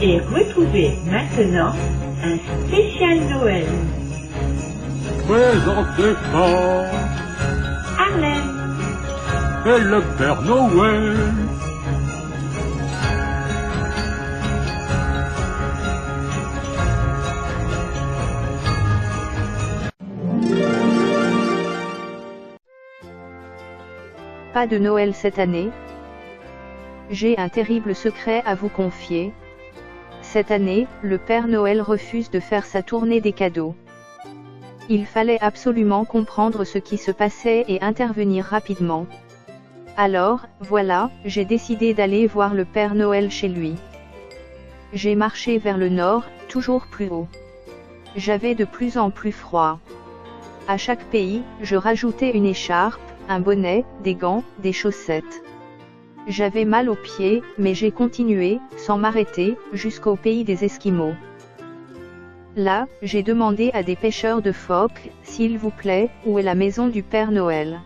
Et retrouvez maintenant un spécial Noël. Présenté par Harlem et le Père Noël. Pas de Noël cette année? J'ai un terrible secret à vous confier. Cette année, le Père Noël refuse de faire sa tournée des cadeaux. Il fallait absolument comprendre ce qui se passait et intervenir rapidement. Alors, voilà, j'ai décidé d'aller voir le Père Noël chez lui. J'ai marché vers le nord, toujours plus haut. J'avais de plus en plus froid. À chaque pays, je rajoutais une écharpe, un bonnet, des gants, des chaussettes. J'avais mal aux pieds, mais j'ai continué, sans m'arrêter, jusqu'au pays des Esquimaux. Là, j'ai demandé à des pêcheurs de phoques, s'il vous plaît, où est la maison du Père Noël?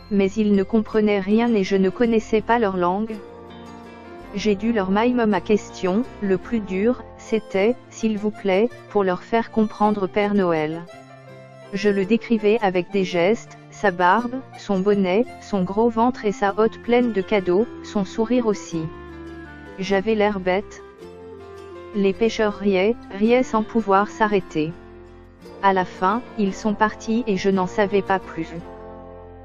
Mais ils ne comprenaient rien et je ne connaissais pas leur langue. J'ai dû leur mimer ma question, le plus dur, c'était, s'il vous plaît, pour leur faire comprendre Père Noël. Je le décrivais avec des gestes, sa barbe, son bonnet, son gros ventre et sa hotte pleine de cadeaux, son sourire aussi. J'avais l'air bête. Les pêcheurs riaient sans pouvoir s'arrêter. À la fin, ils sont partis et je n'en savais pas plus.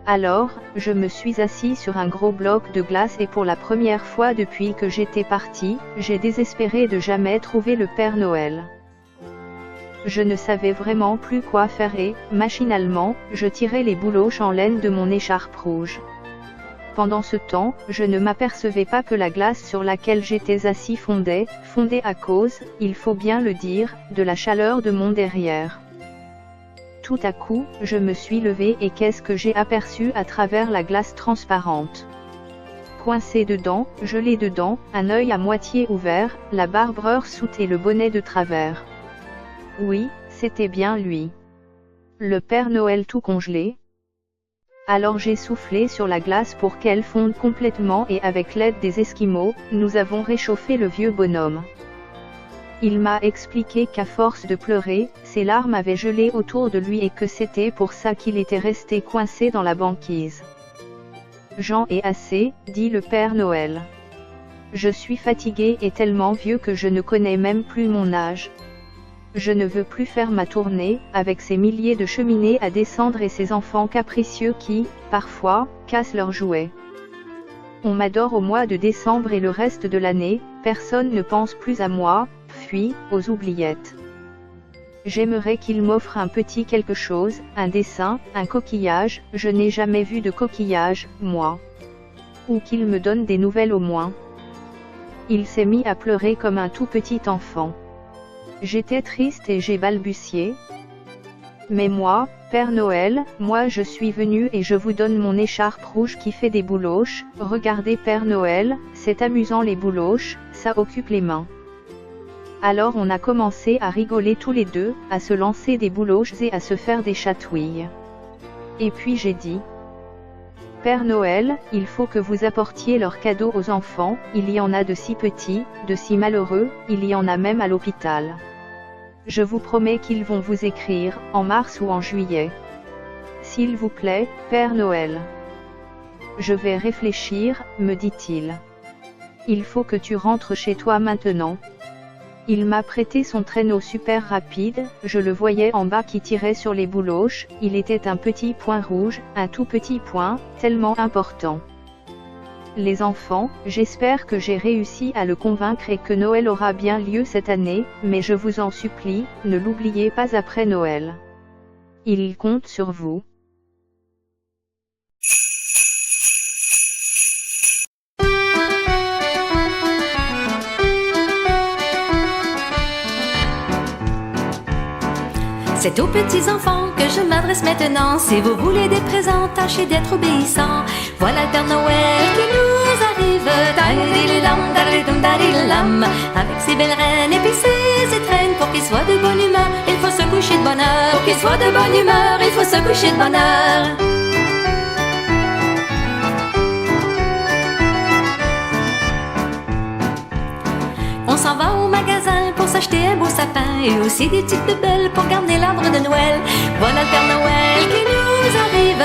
Alors, je me suis assis sur un gros bloc de glace et pour la première fois depuis que j'étais parti, j'ai désespéré de jamais trouver le Père Noël. Je ne savais vraiment plus quoi faire et, machinalement, je tirais les bouloches en laine de mon écharpe rouge. Pendant ce temps, je ne m'apercevais pas que la glace sur laquelle j'étais assis fondait à cause, il faut bien le dire, de la chaleur de mon derrière. Tout à coup, je me suis levée et qu'est-ce que j'ai aperçu à travers la glace transparente? Coincé dedans, gelé dedans, un œil à moitié ouvert, la barbe soute et le bonnet de travers. Oui, c'était bien lui. Le Père Noël tout congelé. Alors j'ai soufflé sur la glace pour qu'elle fonde complètement et avec l'aide des Esquimaux, nous avons réchauffé le vieux bonhomme. Il m'a expliqué qu'à force de pleurer, ses larmes avaient gelé autour de lui et que c'était pour ça qu'il était resté coincé dans la banquise. J'en ai assez, dit le Père Noël. Je suis fatigué et tellement vieux que je ne connais même plus mon âge. Je ne veux plus faire ma tournée, avec ces milliers de cheminées à descendre et ces enfants capricieux qui, parfois, cassent leurs jouets. On m'adore au mois de décembre et le reste de l'année, personne ne pense plus à moi, puis, aux oubliettes. J'aimerais qu'il m'offre un petit quelque chose, un dessin, un coquillage, je n'ai jamais vu de coquillage, moi. Ou qu'il me donne des nouvelles au moins. Il s'est mis à pleurer comme un tout petit enfant. J'étais triste et j'ai balbutié. Mais moi, Père Noël, moi je suis venu et je vous donne mon écharpe rouge qui fait des bouloches. Regardez Père Noël, c'est amusant les bouloches, ça occupe les mains. Alors on a commencé à rigoler tous les deux, à se lancer des bouloches et à se faire des chatouilles. Et puis j'ai dit: Père Noël, il faut que vous apportiez leurs cadeaux aux enfants, il y en a de si petits, de si malheureux, il y en a même à l'hôpital. Je vous promets qu'ils vont vous écrire, en mars ou en juillet. S'il vous plaît, Père Noël. Je vais réfléchir, me dit-il. Il faut que tu rentres chez toi maintenant. Il m'a prêté son traîneau super rapide, je le voyais en bas qui tirait sur les bouloches, il était un petit point rouge, un tout petit point, tellement important. Les enfants, j'espère que j'ai réussi à le convaincre et que Noël aura bien lieu cette année, mais je vous en supplie, ne l'oubliez pas après Noël. Il compte sur vous. C'est aux petits enfants que je m'adresse maintenant. Si vous voulez des présents, tâchez d'être obéissants. Voilà le Père Noël qui nous arrive. Tadidididam, tadididum, tadididam. Avec ses belles reines et puis ses étrennes. Pour qu'il soit de bonne humeur, il faut se coucher de bonne heure. Pour qu'il soit de bonne humeur, il faut se coucher de bonne heure. On s'en va s'acheter un beau sapin et aussi des petites bébelles pour garder l'arbre de Noël. Voilà le Père Noël qui nous arrive,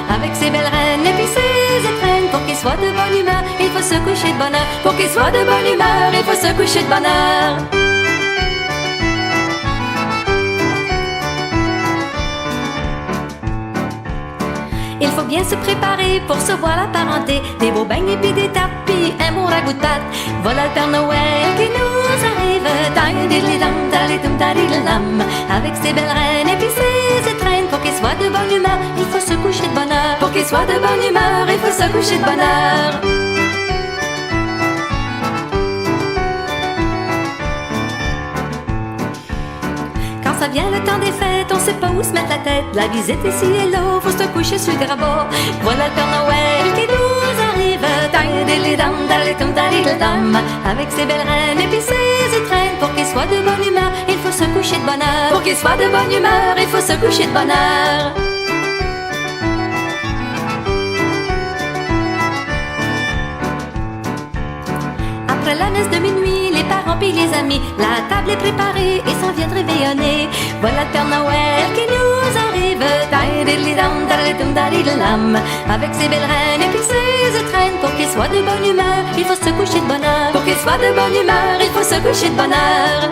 avec ses belles reines et puis ses étrennes. Pour qu'il soit de bonne humeur, il faut se coucher de bonne heure. Pour qu'il soit de bonne humeur, il faut se coucher de bonne heure. Il faut bien se préparer pour se voir la parenté. Des beaux beignes et puis des tapis, un bon ragoût de pâte. Voilà le Père Noël qui nous arrive, avec ses belles reines et puis ses étrennes. Pour qu'il soit de bonne humeur, il faut se coucher de bonne heure. Pour qu'il soit de bonne humeur, il faut se coucher de bonne heure. Ça vient le temps des fêtes, on sait pas où se mettre la tête. La visite ici et là, faut se coucher sur le grabat. Voilà le Père Noël qui nous arrive, avec ses belles reines et puis ses étrennes. Pour qu'il soit de bonne humeur, il faut se coucher de bonne heure. Pour qu'il soit de bonne humeur, il faut se coucher de bonne heure. Après la messe de minuit, les parents puis les amis, la table est préparée et s'en vient de réveillonner. Voilà le Père Noël qui nous arrive, avec ses belles reines et puis ses étrennes. Pour qu'il soit de bonne humeur, il faut se coucher de bonne heure. Pour qu'il soit de bonne humeur, il faut se coucher de bonne heure.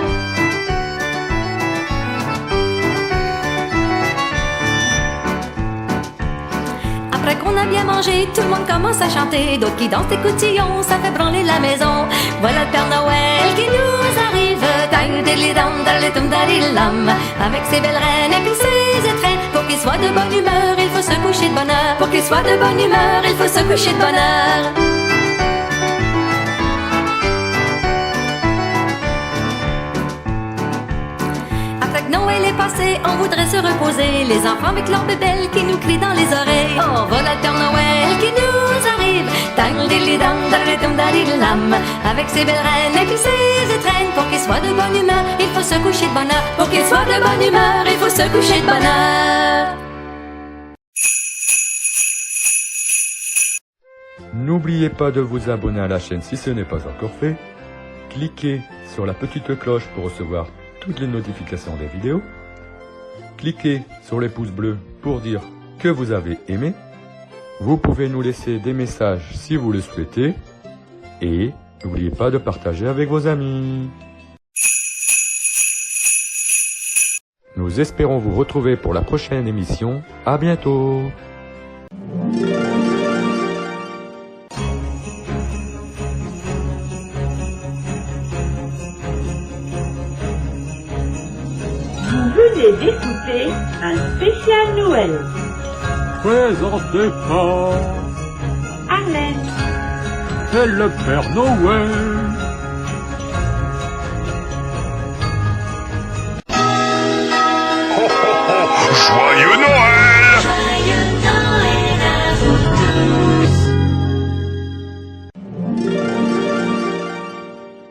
Après qu'on a bien mangé, tout le monde commence à chanter. D'autres qui dansent des cotillons, ça fait branler la maison. Voilà le Père Noël qui nous arrive, avec ses belles reines et puis ses étrennes. Pour qu'il soit de bonne humeur, il faut se coucher de bonne heure. Pour qu'il soit de bonne humeur, il faut se coucher de bonne heure. Noël est passé, on voudrait se reposer. Les enfants avec leurs bébelles qui nous crient dans les oreilles. Oh, voilà le Père Noël qui nous arrive, avec ses belles reines et puis ses étrennes. Pour qu'il soit de bonne humeur, il faut se coucher de bonne heure. Pour qu'il soit de bonne humeur, il faut se coucher de bonne heure. N'oubliez pas de vous abonner à la chaîne si ce n'est pas encore fait. Cliquez sur la petite cloche pour recevoir toutes les notifications des vidéos. Cliquez sur les pouces bleus pour dire que vous avez aimé. Vous pouvez nous laisser des messages si vous le souhaitez. Et n'oubliez pas de partager avec vos amis. Nous espérons vous retrouver pour la prochaine émission. À bientôt. Vous venez d'écouter un spécial Noël. Présenté par Arlène et le Père Noël.